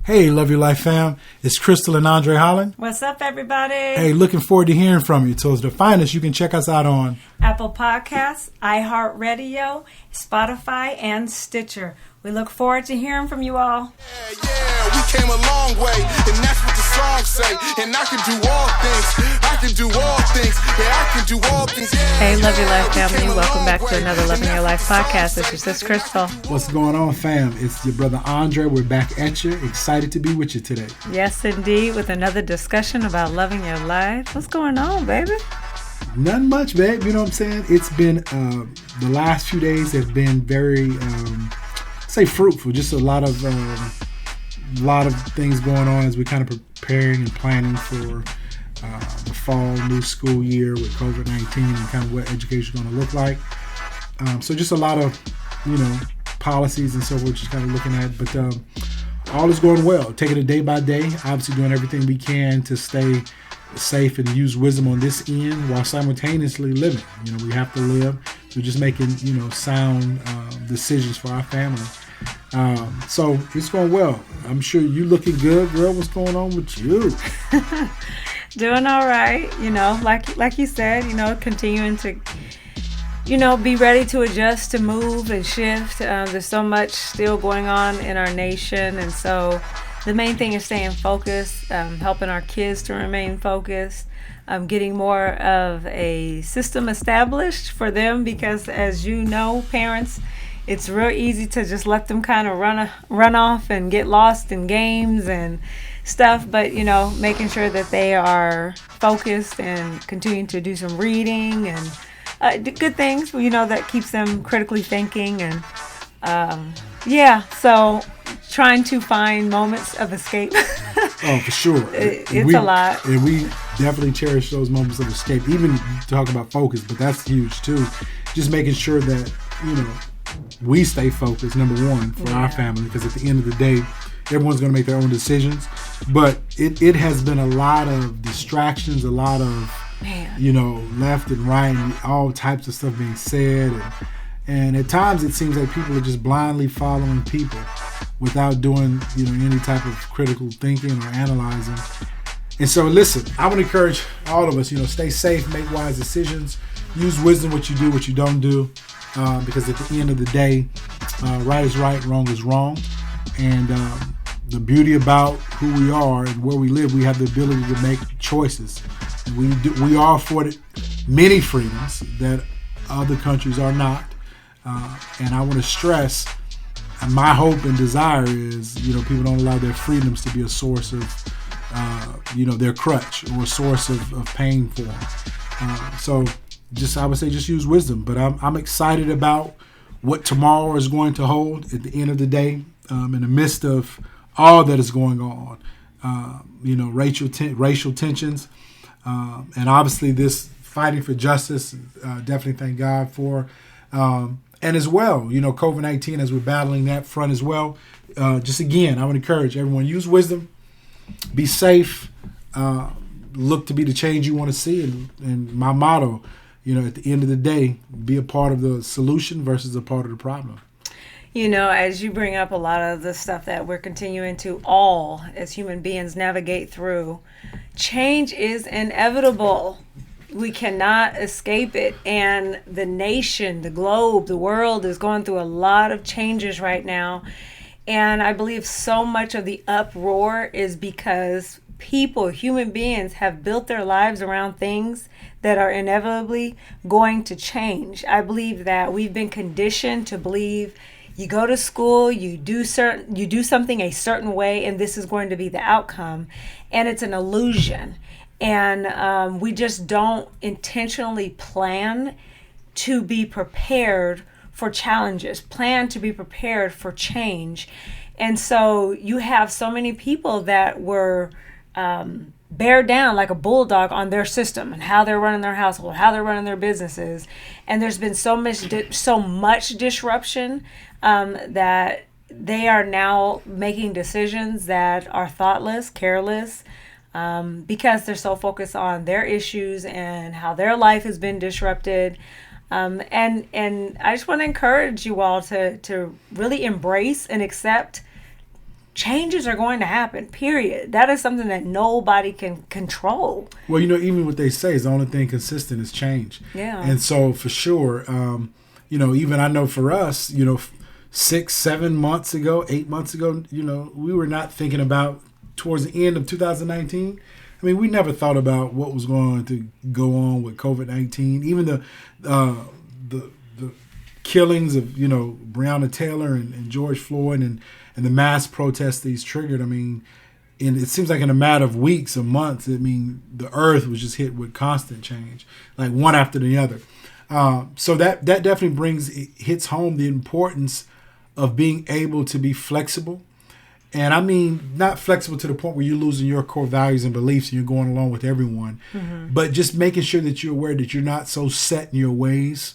Hey, Love Your Life fam. It's Crystal and Andre Holland. What's up, everybody? Hey, looking forward to hearing from you. To find us, you can check us out on Apple Podcasts, iHeartRadio, Spotify, and Stitcher. We look forward to hearing from you all. Yeah, we came a long way, and that's what the songs say. And I can do all things. I can do all things. Yeah, I can do all things. Hey, Love Your Life family. Welcome back to another Loving Your Life podcast. This is Sis Crystal. What's going on, fam? It's your brother Andre. We're back at you. Excited to be with you today. Yes, indeed, with another discussion about loving your life. What's going on, baby? Nothing much, babe. You know what I'm saying? It's been, the last few days have been very, say fruitful. Just a lot of things going on as we're kind of preparing and planning for the fall new school year with COVID-19 and kind of what education is going to look like. So just a lot of, policies and so forth, just kind of looking at. But all is going well. Taking it day by day. Obviously doing everything we can to stay safe and use wisdom on this end while simultaneously living. We have to live. So just making, sound decisions for our family. So it's going well. I'm sure you looking good, girl. What's going on with you? Doing all right. Like you said, continuing to, be ready to adjust, to move and shift. There's so much still going on in our nation. And so the main thing is staying focused, helping our kids to remain focused, getting more of a system established for them because, as you know, parents, it's real easy to just let them kind of run off and get lost in games and stuff. But, making sure that they are focused and continuing to do some reading and good things, that keeps them critically thinking. And, so trying to find moments of escape. Oh, for sure. It's a lot. And we definitely cherish those moments of escape, even talk about focus, but that's huge too. Just making sure that, we stay focused, number one, for our family, because at the end of the day, everyone's going to make their own decisions. But it has been a lot of distractions, a lot of, left and right, and all types of stuff being said. And at times it seems like people are just blindly following people without doing, any type of critical thinking or analyzing. And so, listen, I would encourage all of us, stay safe, make wise decisions, use wisdom, what you do, what you don't do. Because at the end of the day, right is right, wrong is wrong. And the beauty about who we are and where we live, we have the ability to make choices. And we are afforded many freedoms that other countries are not. And I want to stress, my hope and desire is, people don't allow their freedoms to be a source of, their crutch or a source of pain for them. I would say just use wisdom. But I'm excited about what tomorrow is going to hold at the end of the day, in the midst of all that is going on. Racial tensions, and obviously this fighting for justice. Definitely thank God for, and as well, COVID-19 as we're battling that front as well. Just again, I would encourage everyone, use wisdom, be safe, look to be the change you want to see, and my motto, at the end of the day, be a part of the solution versus a part of the problem. As you bring up a lot of the stuff that we're continuing to all, as human beings, navigate through, change is inevitable. We cannot escape it. And the nation, the globe, the world is going through a lot of changes right now. And I believe so much of the uproar is because people, human beings, have built their lives around things that are inevitably going to change. I believe that we've been conditioned to believe you go to school, you do something a certain way, and this is going to be the outcome. And it's an illusion. And we just don't intentionally plan to be prepared for challenges, plan to be prepared for change. And so you have so many people that were bear down like a bulldog on their system and how they're running their household, how they're running their businesses. And there's been so much disruption that they are now making decisions that are thoughtless, careless, because they're so focused on their issues and how their life has been disrupted. And I just want to encourage you all to really embrace and accept changes are going to happen, period. That is something that nobody can control. Well, even what they say is the only thing consistent is change. Yeah. And so for sure, even I know for us, 6-7 months ago, 8 months ago, we were not thinking about towards the end of 2019. I mean, we never thought about what was going to go on with COVID-19. Even the killings of Breonna Taylor and George Floyd and the mass protests these triggered. I mean, and it seems like in a matter of weeks or months, the earth was just hit with constant change, like one after the other. So that definitely hits home the importance of being able to be flexible. And I mean, not flexible to the point where you're losing your core values and beliefs and you're going along with everyone, but just making sure that you're aware that you're not so set in your ways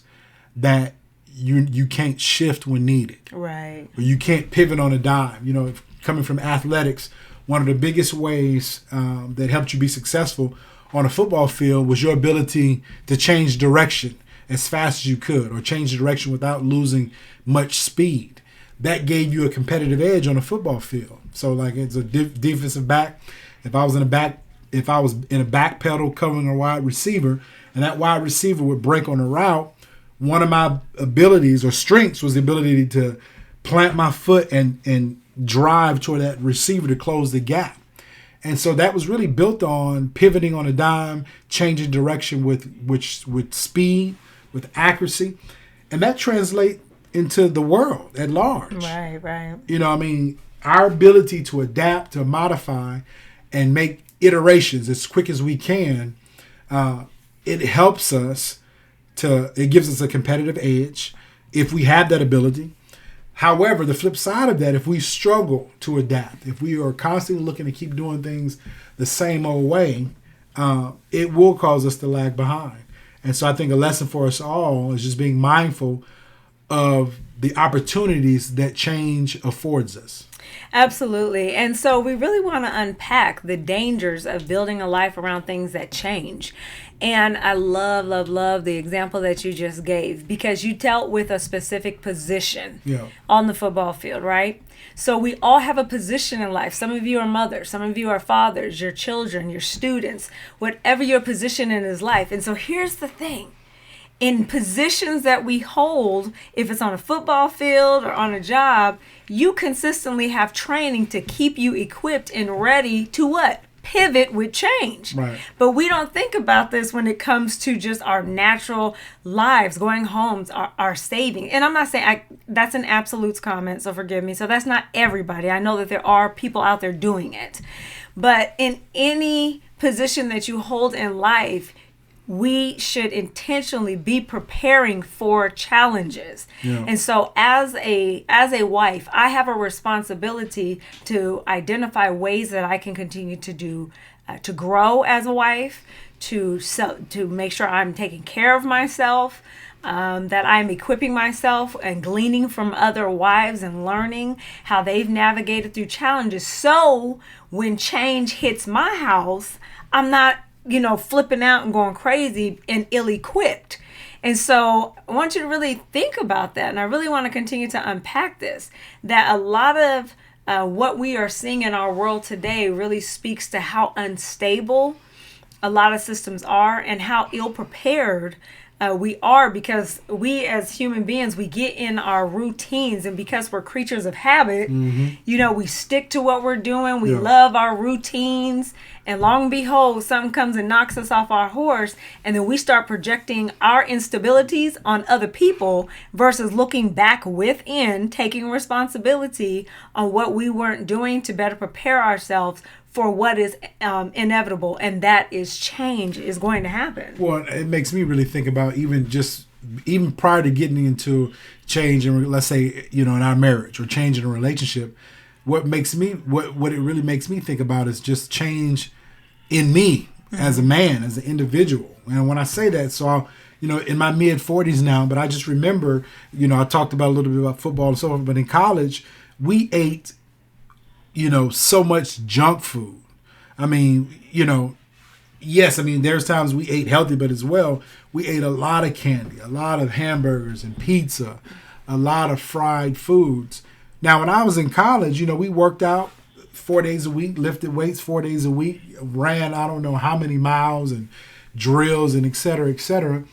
that you can't shift when needed. Right. Or you can't pivot on a dime. Coming from athletics, one of the biggest ways that helped you be successful on a football field was your ability to change direction as fast as you could, or change the direction without losing much speed. That gave you a competitive edge on a football field. So, like, it's a defensive back. If I was in a back pedal covering a wide receiver, and that wide receiver would break on a route, one of my abilities or strengths was the ability to plant my foot and drive toward that receiver to close the gap. And so that was really built on pivoting on a dime, changing direction with speed, with accuracy. And that translates into the world at large. Right. Our ability to adapt, to modify, and make iterations as quick as we can, it helps us it gives us a competitive edge if we have that ability. However, the flip side of that, if we struggle to adapt, if we are constantly looking to keep doing things the same old way, it will cause us to lag behind. And so I think a lesson for us all is just being mindful of the opportunities that change affords us. Absolutely. And so we really want to unpack the dangers of building a life around things that change. And I love the example that you just gave, because you dealt with a specific position on the football field, right? So we all have a position in life. Some of you are mothers, some of you are fathers, your children, your students, whatever your position in is life. And so here's the thing. In positions that we hold, if it's on a football field or on a job, you consistently have training to keep you equipped and ready to what? Pivot with change. Right. But we don't think about this when it comes to just our natural lives, going homes, our saving. And I'm not saying that's an absolutes comment, so forgive me. So that's not everybody. I know that there are people out there doing it. But in any position that you hold in life, we should intentionally be preparing for challenges. Yeah. And so as a wife, I have a responsibility to identify ways that I can continue to do, to grow as a wife, to make sure I'm taking care of myself, that I'm equipping myself and gleaning from other wives and learning how they've navigated through challenges. So when change hits my house, I'm not flipping out and going crazy and ill-equipped. And so I want you to really think about that. And I really want to continue to unpack this, that a lot of what we are seeing in our world today really speaks to how unstable a lot of systems are and how ill-prepared we are, because we as human beings, we get in our routines, and because we're creatures of habit, we stick to what we're doing. We love our routines, and long and behold, something comes and knocks us off our horse, and then we start projecting our instabilities on other people versus looking back within, taking responsibility on what we weren't doing to better prepare ourselves for what is inevitable, and that is change is going to happen. Well, it makes me really think about even prior to getting into change, and let's say in our marriage or change in a relationship, what it really makes me think about is just change in me as a man, as an individual. And when I say that, so I'll, in my mid 40s now, but I just remember, I talked about a little bit about football and so on, but in college we ate so much junk food. I mean, yes, there's times we ate healthy, but as well, we ate a lot of candy, a lot of hamburgers and pizza, a lot of fried foods. Now, when I was in college, we worked out 4 days a week, lifted weights 4 days a week, ran I don't know how many miles and drills and et cetera, et cetera.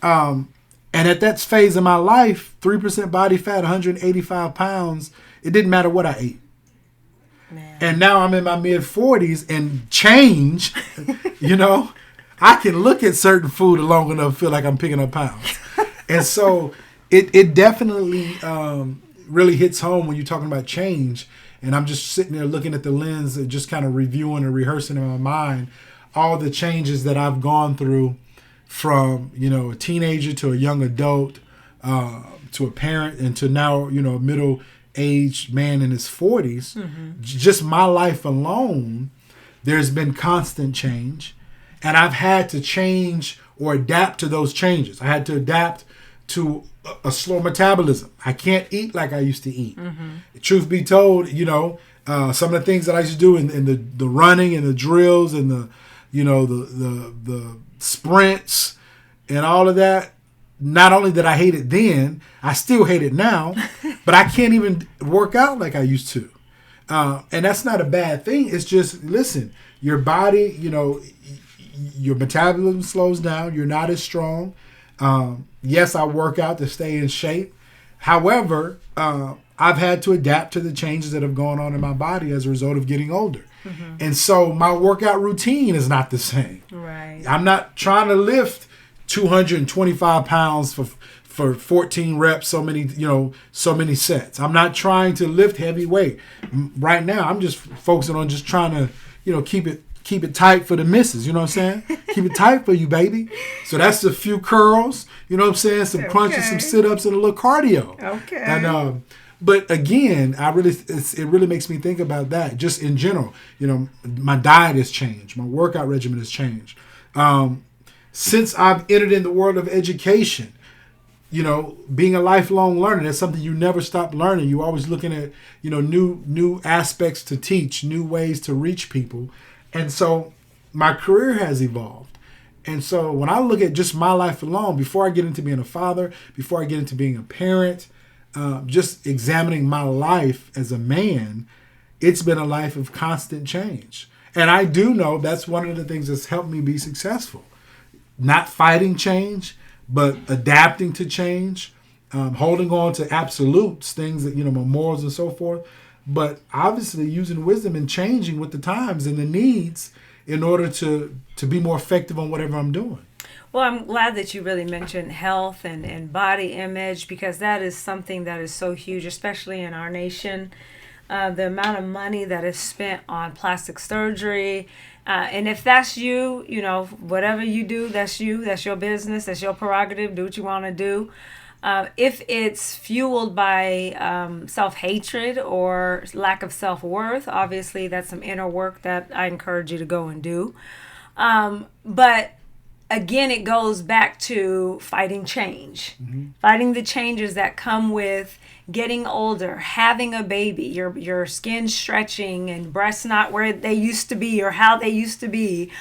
And at that phase of my life, 3% body fat, 185 pounds, it didn't matter what I ate. Man. And now I'm in my mid 40s and change, I can look at certain food long enough to feel like I'm picking up pounds. And so it definitely really hits home when you're talking about change. And I'm just sitting there looking at the lens and just kind of reviewing and rehearsing in my mind all the changes that I've gone through from, a teenager to a young adult, to a parent, and to now, a middle-aged man in his 40s. Mm-hmm. Just my life alone, there's been constant change. And I've had to change or adapt to those changes. I had to adapt to a slow metabolism. I can't eat like I used to eat. Mm-hmm. Truth be told, some of the things that I used to do in the running and the drills and the sprints and all of that, not only did I hate it then, I still hate it now, but I can't even work out like I used to. And that's not a bad thing. It's just, listen, your body, your metabolism slows down. You're not as strong. Yes, I work out to stay in shape. However, I've had to adapt to the changes that have gone on in my body as a result of getting older. Mm-hmm. And so my workout routine is not the same. Right. I'm not trying to lift 225 pounds for 14 reps, so many sets. I'm not trying to lift heavy weight. Right now, I'm just focusing on just trying to, keep it tight for the misses. You know what I'm saying? Keep it tight for you, baby. So that's a few curls. You know what I'm saying? Some crunches, some sit-ups, and a little cardio. Okay. And but again, it really makes me think about that. Just in general, my diet has changed. My workout regimen has changed. Since I've entered in the world of education, being a lifelong learner, that's something you never stop learning. You're always looking at, new aspects to teach, new ways to reach people. And so my career has evolved. And so when I look at just my life alone, before I get into being a father, before I get into being a parent, just examining my life as a man, it's been a life of constant change. And I do know that's one of the things that's helped me be successful. Not fighting change, but adapting to change, holding on to absolutes, things that, my morals and so forth, but obviously using wisdom and changing with the times and the needs in order to be more effective on whatever I'm doing. Well, I'm glad that you really mentioned health and body image, because that is something that is so huge, especially in our nation. The amount of money that is spent on plastic surgery. And if that's you, whatever you do, that's you. That's your business. That's your prerogative. Do what you want to do. If it's fueled by self-hatred or lack of self-worth, obviously that's some inner work that I encourage you to go and do. But again, it goes back to fighting change, fighting the changes that come with getting older, having a baby, your skin stretching and breasts not where they used to be or how they used to be.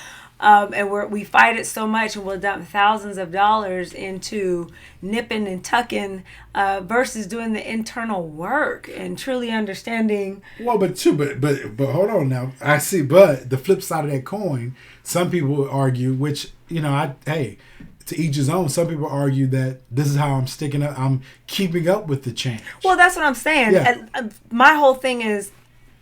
And we fight it so much, and we'll dump thousands of dollars into nipping and tucking versus doing the internal work and truly understanding. Well, but hold on now. I see, but the flip side of that coin, some people would argue, which, to each his own. Some people argue that this is how I'm sticking up. I'm keeping up with the change. Well, that's what I'm saying. Yeah. My whole thing is,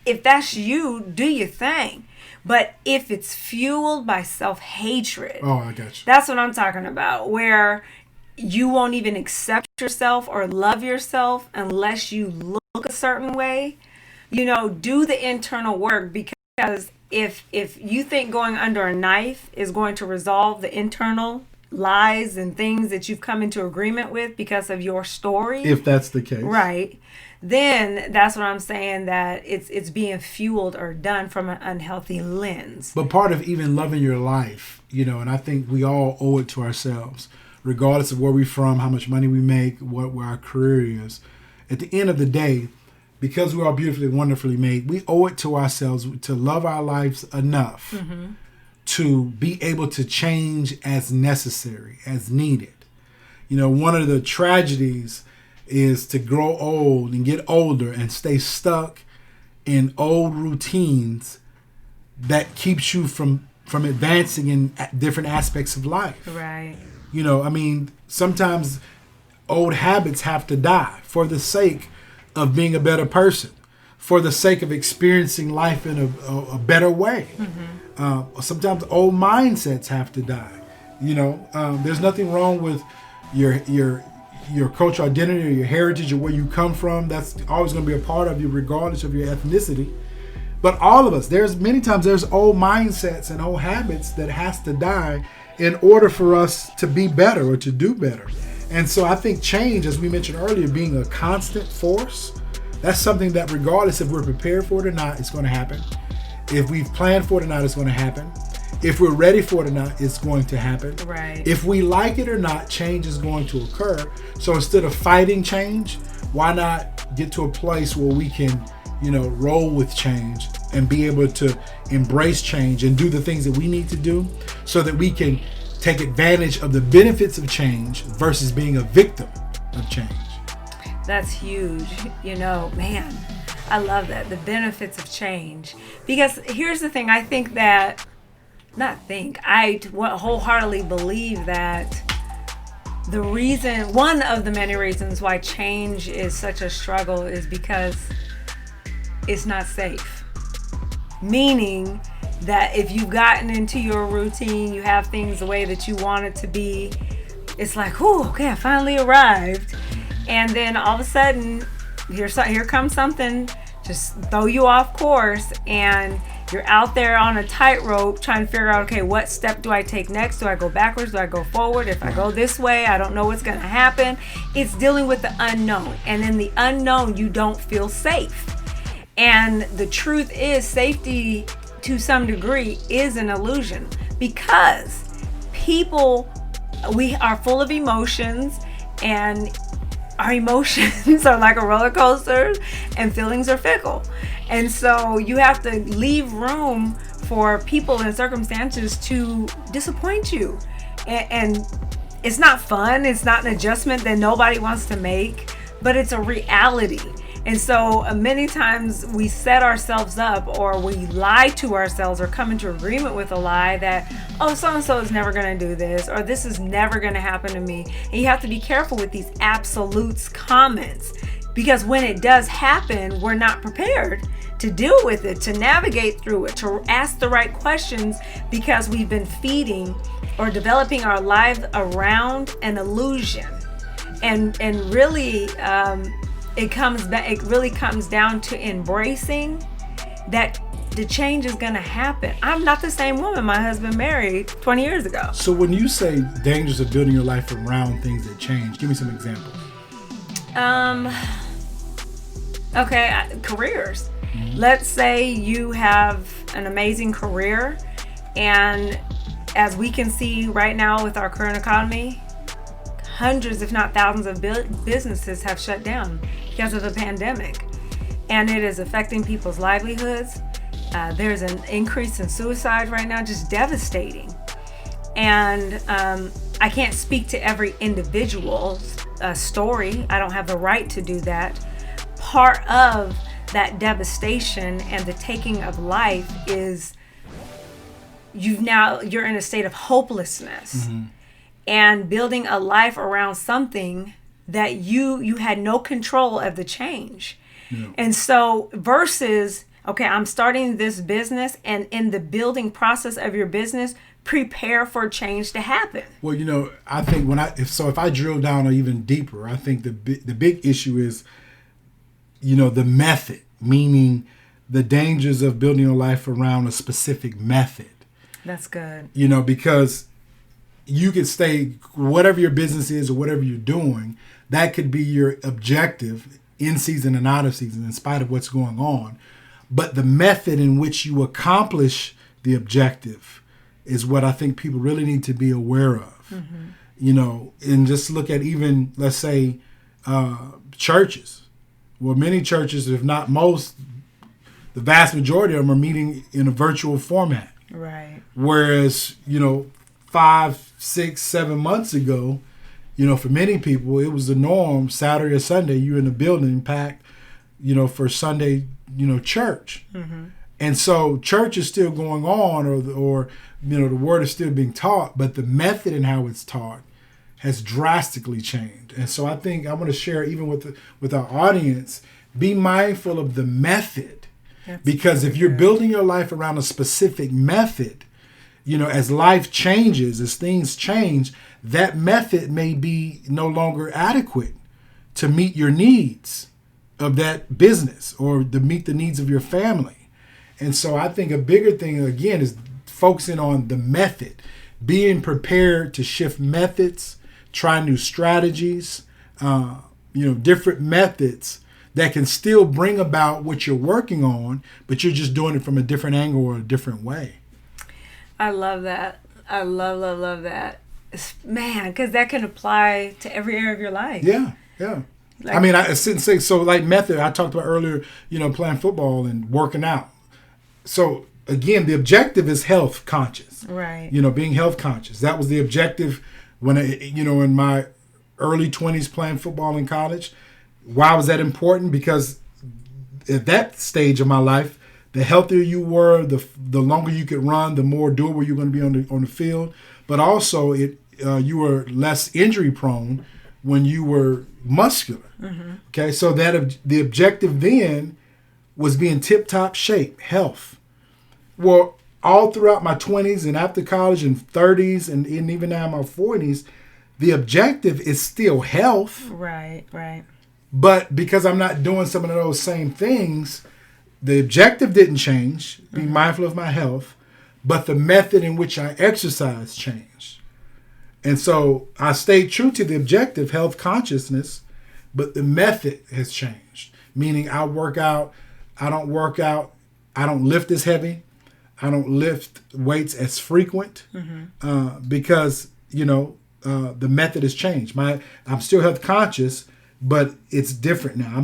if that's you, do your thing. But if it's fueled by self-hatred, oh, I got you. That's what I'm talking about, where you won't even accept yourself or love yourself unless you look a certain way. Do the internal work, because if you think going under a knife is going to resolve the internal lies and things that you've come into agreement with because of your story, if that's the case, right, then that's what I'm saying, that it's being fueled or done from an unhealthy lens. But part of even loving your life, and I think we all owe it to ourselves, regardless of where we're from, how much money we make, where our career is. At the end of the day, because we're all beautifully, wonderfully made, we owe it to ourselves to love our lives enough to be able to change as necessary, as needed. One of the tragedies is to grow old and get older and stay stuck in old routines that keeps you from advancing in different aspects of life. Right. You know, I mean, sometimes old habits have to die for the sake of being a better person, for the sake of experiencing life in a better way. Sometimes old mindsets have to die. You know, there's nothing wrong with your cultural identity or your heritage or where you come from. That's always going to be a part of you, regardless of your ethnicity. But all of us, many times there's old mindsets and old habits that has to die in order for us to be better or to do better. And so I think change, as we mentioned earlier, being a constant force, that's something that regardless if we're prepared for it or not, it's going to happen. If we've planned for it or not, it's going to happen. If we're ready for it or not, it's going to happen. Right. If we like it or not, change is going to occur. So instead of fighting change, why not get to a place where we can, you know, roll with change and be able to embrace change and do the things that we need to do so that we can take advantage of the benefits of change versus being a victim of change. That's huge. You know, man, I love that. The benefits of change. Because here's the thing, I wholeheartedly believe that one of the many reasons why change is such a struggle is because it's not safe. Meaning that if you've gotten into your routine, you have things the way that you want it to be, it's like, whew, okay, I finally arrived. And then all of a sudden, here comes something, just throw you off course, and you're out there on a tightrope trying to figure out, okay, what step do I take next? Do I go backwards? Do I go forward? If I go this way, I don't know what's going to happen. It's dealing with the unknown. And in the unknown, you don't feel safe. And the truth is, safety to some degree is an illusion, because we are full of emotions, and our emotions are like a roller coaster, and feelings are fickle. And so you have to leave room for people and circumstances to disappoint you. And it's not fun. It's not an adjustment that nobody wants to make, but it's a reality. And so many times we set ourselves up, or we lie to ourselves, or come into agreement with a lie that, oh, so-and-so is never going to do this, or this is never going to happen to me. And you have to be careful with these absolutes comments, because when it does happen, we're not prepared to deal with it, to navigate through it, to ask the right questions, because we've been feeding or developing our lives around an illusion. And really, it really comes down to embracing that the change is going to happen. I'm not the same woman my husband married 20 years ago. So when you say dangers of building your life around things that change, give me some examples. Careers. Let's say you have an amazing career, and as we can see right now with our current economy, hundreds, if not thousands of businesses have shut down because of the pandemic, and it is affecting people's livelihoods. There's an increase in suicide right now, just devastating. And I can't speak to every individual's story. I don't have the right to do that. Part of that devastation and the taking of life is you're in a state of hopelessness. And building a life around something that you had no control of the change. Yeah. And so versus, okay, I'm starting this business, and in the building process of your business, prepare for change to happen. Well, you know, I think if I drill down even deeper, I think the big issue is, you know, the method, meaning the dangers of building a life around a specific method. That's good. You know, because you could stay, whatever your business is or whatever you're doing, that could be your objective in season and out of season, in spite of what's going on. But the method in which you accomplish the objective is what I think people really need to be aware of. You know, and just look at even, let's say, churches. Well, many churches, if not most, the vast majority of them are meeting in a virtual format. Right. Whereas, you know, 5, 6, 7 months ago, For many people, it was the norm. Saturday or Sunday, you're in the building packed, for Sunday, church. And so church is still going on, or the word is still being taught, but the method and how it's taught has drastically changed. And so I think I want to share even with our audience, be mindful of the method. Because if you're building your life around a specific method, as life changes, as things change, that method may be no longer adequate to meet your needs of that business or to meet the needs of your family. And so I think a bigger thing, again, is focusing on the method, being prepared to shift methods, try new strategies, different methods that can still bring about what you're working on, but you're just doing it from a different angle or a different way. I love that. I love that. Man, because that can apply to every area of your life. Yeah. I sit and say, so like method, I talked about earlier, playing football and working out. So again, the objective is health conscious. Right. Being health conscious. That was the objective when in my early 20s playing football in college. Why was that important? Because at that stage of my life, the healthier you were, the longer you could run, the more durable you're going to be on the field. But also, you were less injury prone when you were muscular. Okay, so that the objective then was being tip-top shape, health. Well, all throughout my 20s and after college and 30s and even now in my 40s, the objective is still health. Right. But because I'm not doing some of those same things, the objective didn't change, be mindful of my health, but the method in which I exercise changed. And so I stayed true to the objective, health consciousness, but the method has changed. Meaning I work out, I don't work out, I don't lift as heavy, I don't lift weights as frequent because, the method has changed. I'm still health conscious, but it's different now.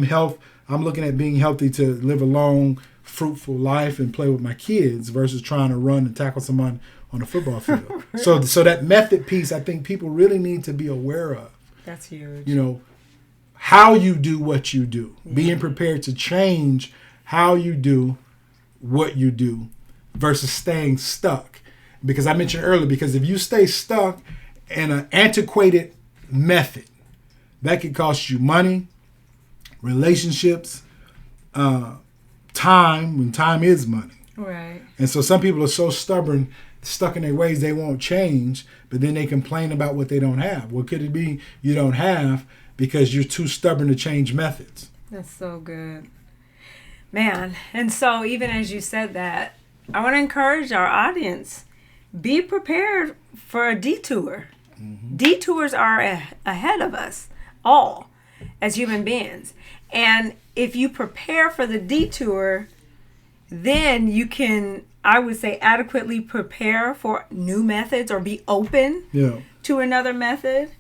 I'm looking at being healthy to live a long, fruitful life and play with my kids versus trying to run and tackle someone on a football field. So that method piece, I think people really need to be aware of. That's huge. How you do what you do. Yeah. Being prepared to change how you do what you do versus staying stuck. Because I mentioned earlier, because if you stay stuck in an antiquated method, that could cost you money, relationships, time, when time is money. Right. And so some people are so stubborn, stuck in their ways, they won't change, but then they complain about what they don't have. Well, could it be you don't have because you're too stubborn to change methods? That's so good. Man, and so even as you said that, I want to encourage our audience, be prepared for a detour. Detours are ahead of us all as human beings. And if you prepare for the detour, then you can, I would say, adequately prepare for new methods or be open to another method.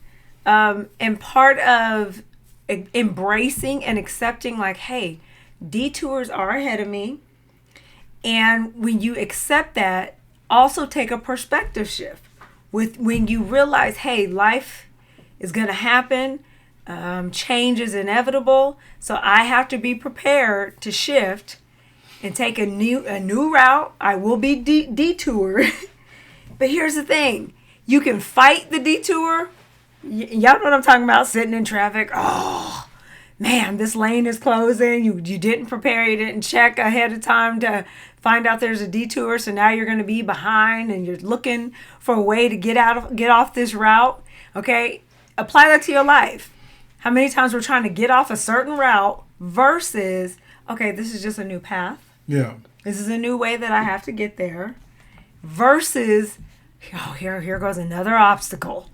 And part of embracing and accepting, like, hey, detours are ahead of me. And when you accept that, also take a perspective shift. When you realize, hey, life is going to happen, change is inevitable, so I have to be prepared to shift and take a new route. I will be detoured. But here's the thing. You can fight the detour. Y'all know what I'm talking about, sitting in traffic. Oh, man, this lane is closing. You didn't prepare. You didn't check ahead of time to find out there's a detour. So now you're going to be behind and you're looking for a way to get off this route. Okay, apply that to your life. How many times we're trying to get off a certain route versus, okay, this is just a new path. Yeah. This is a new way that I have to get there. Versus, oh, here goes another obstacle.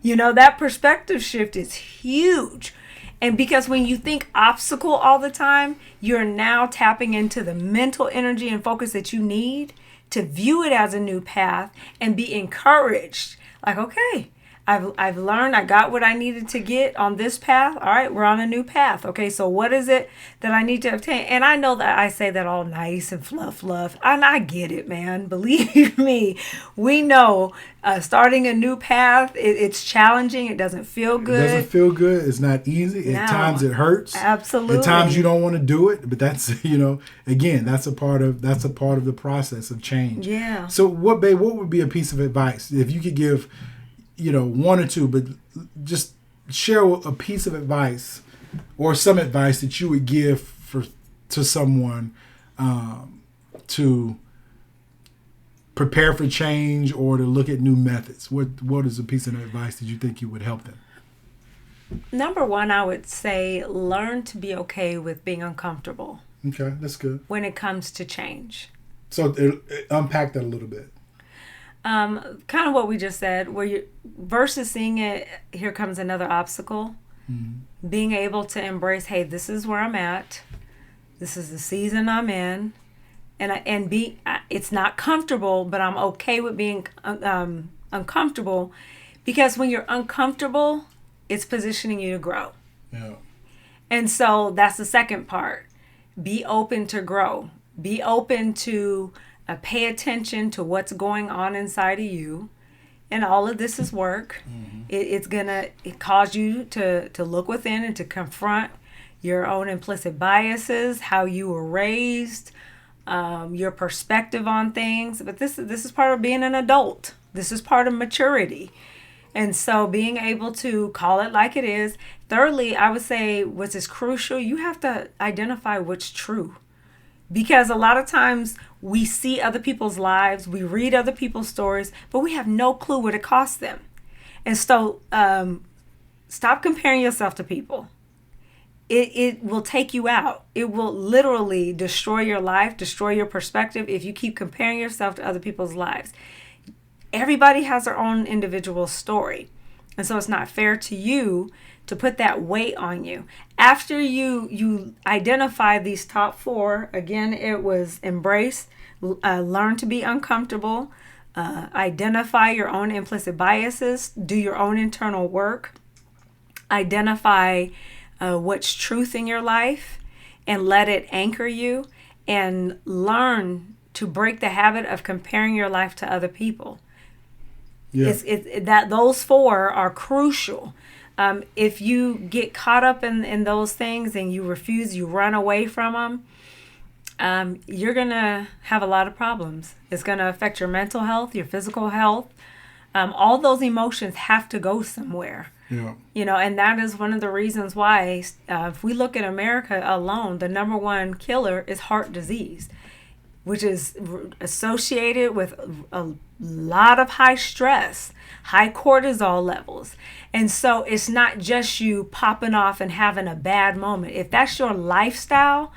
That perspective shift is huge. And because when you think obstacle all the time, you're now tapping into the mental energy and focus that you need to view it as a new path and be encouraged. Like, okay, I've learned, I got what I needed to get on this path. All right, we're on a new path. Okay, so what is it that I need to obtain? And I know that I say that all nice and fluff, and I get it, man. Believe me, we know starting a new path, it's challenging. It doesn't feel It good. doesn't feel good. It's not easy. At No, times it hurts. absolutely. At times you don't want to do it, but that's again, that's a part of the process of change. Yeah. So what would be a piece of advice if you could give, one or two, but just share a piece of advice or some advice that you would give to someone to prepare for change or to look at new methods. What is a piece of advice that you think you would help them? Number one, I would say learn to be okay with being uncomfortable Okay, that's good. when it comes to change. So unpack that a little bit. Kind of what we just said, where you versus seeing it, here comes another obstacle. Being able to embrace, hey, this is where I'm at. This is the season I'm in, it's not comfortable, but I'm okay with being uncomfortable, because when you're uncomfortable, it's positioning you to grow. Yeah. And so that's the second part. Be open to grow. Be open to pay attention to what's going on inside of you. And all of this is work. It's going to cause you to look within and to confront your own implicit biases, how you were raised, your perspective on things. But this is part of being an adult. This is part of maturity. And so being able to call it like it is. Thirdly, I would say what's is crucial, you have to identify what's true. Because a lot of times we see other people's lives, we read other people's stories, but we have no clue what it costs them. And so stop comparing yourself to people. It will take you out. It will literally destroy your life, destroy your perspective if you keep comparing yourself to other people's lives. Everybody has their own individual story. And so it's not fair to you to put that weight on you. After you identify these top four, again, it was embrace, learn to be uncomfortable, identify your own implicit biases, do your own internal work, identify what's truth in your life, and let it anchor you, and learn to break the habit of comparing your life to other people. Yeah. That those four are crucial. If you get caught up in those things and you refuse, you run away from them, you're going to have a lot of problems. It's going to affect your mental health, your physical health. All those emotions have to go somewhere. Yeah. And that is one of the reasons why, if we look at America alone, the number one killer is heart disease, which is associated with a lot of high stress, high cortisol levels. And so it's not just you popping off and having a bad moment. If that's your lifestyle,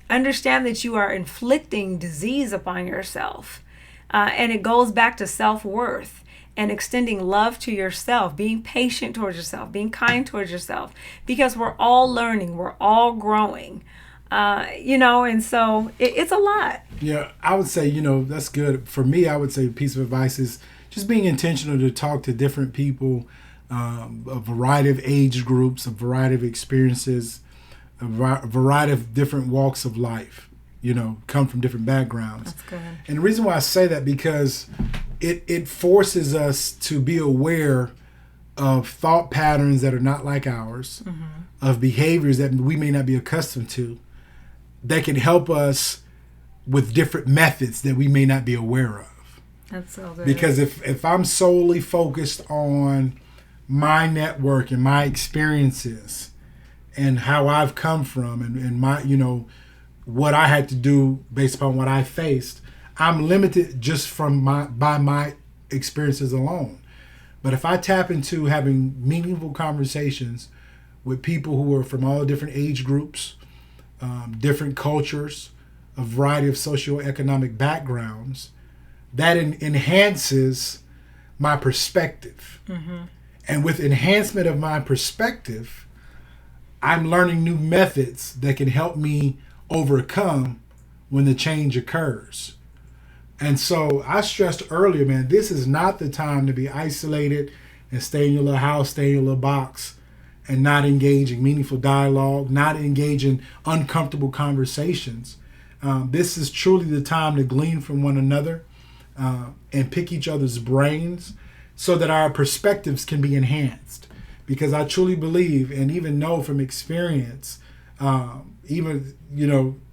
understand that you are inflicting disease upon yourself. And it goes back to self-worth and extending love to yourself, being patient towards yourself, being kind towards yourself, because we're all learning, we're all growing. And so it's a lot. Yeah, I would say, that's good. For me, I would say a piece of advice is just being intentional to talk to different people, a variety of age groups, a variety of experiences, a variety of different walks of life, come from different backgrounds. That's good. And the reason why I say that, because it forces us to be aware of thought patterns that are not like ours, of behaviors that we may not be accustomed to, that can help us with different methods that we may not be aware of. That's so good. Because if I'm solely focused on my network and my experiences and how I've come from and my, what I had to do based upon what I faced, I'm limited just by my experiences alone. But if I tap into having meaningful conversations with people who are from all different age groups, different cultures, a variety of socioeconomic backgrounds, that enhances my perspective. And with enhancement of my perspective, I'm learning new methods that can help me overcome when the change occurs. And so I stressed earlier, man, this is not the time to be isolated. and stay in your little house, stay in your little box, and not engage in meaningful dialogue, not engage in uncomfortable conversations. This is truly the time to glean from one another and pick each other's brains so that our perspectives can be enhanced. Because I truly believe and even know from experience, even,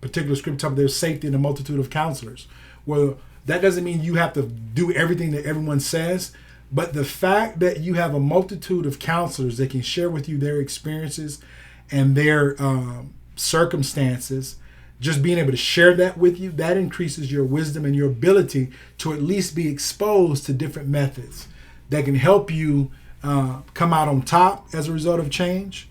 particular scripture, there's safety in a multitude of counselors. Well, that doesn't mean you have to do everything that everyone says, but the fact that you have a multitude of counselors that can share with you their experiences and their circumstances, just being able to share that with you, that increases your wisdom and your ability to at least be exposed to different methods that can help you come out on top as a result of change,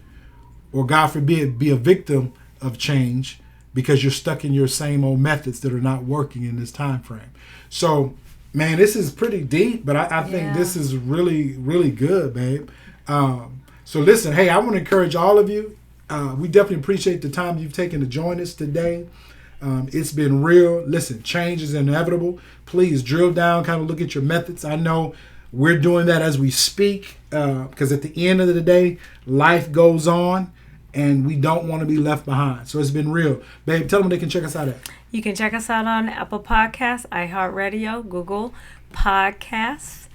or God forbid, be a victim of change because you're stuck in your same old methods that are not working in this time frame. So, man, this is pretty deep, but I think this is really, really good, babe. So listen, hey, I want to encourage all of you. We definitely appreciate the time you've taken to join us today. It's been real. Listen, change is inevitable. Please drill down, kind of look at your methods. I know we're doing that as we speak, because at the end of the day, life goes on and we don't want to be left behind. So it's been real. Babe, tell them they can check us out at. You can check us out on Apple Podcasts, iHeartRadio, Google Podcasts,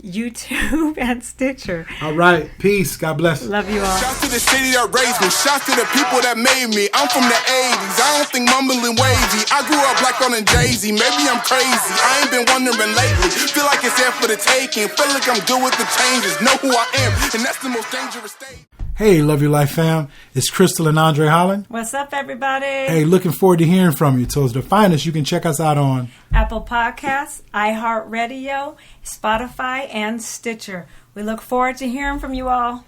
YouTube, and Stitcher. All right. Peace. God bless. Love you all. Shout to the city that raised me. Shout to the people that made me. I'm from the 80s. I don't think mumbling wavy. I grew up black on a Jay-Z. Maybe I'm crazy. I ain't been wondering lately. Feel like it's there for the taking. Feel like I'm good with the changes. Know who I am. And that's the most dangerous state. Hey, Love Your Life fam. It's Crystal and Andre Holland. What's up, everybody? Hey, looking forward to hearing from you. So to find us, you can check us out on Apple Podcasts, iHeartRadio, Spotify, and Stitcher. We look forward to hearing from you all.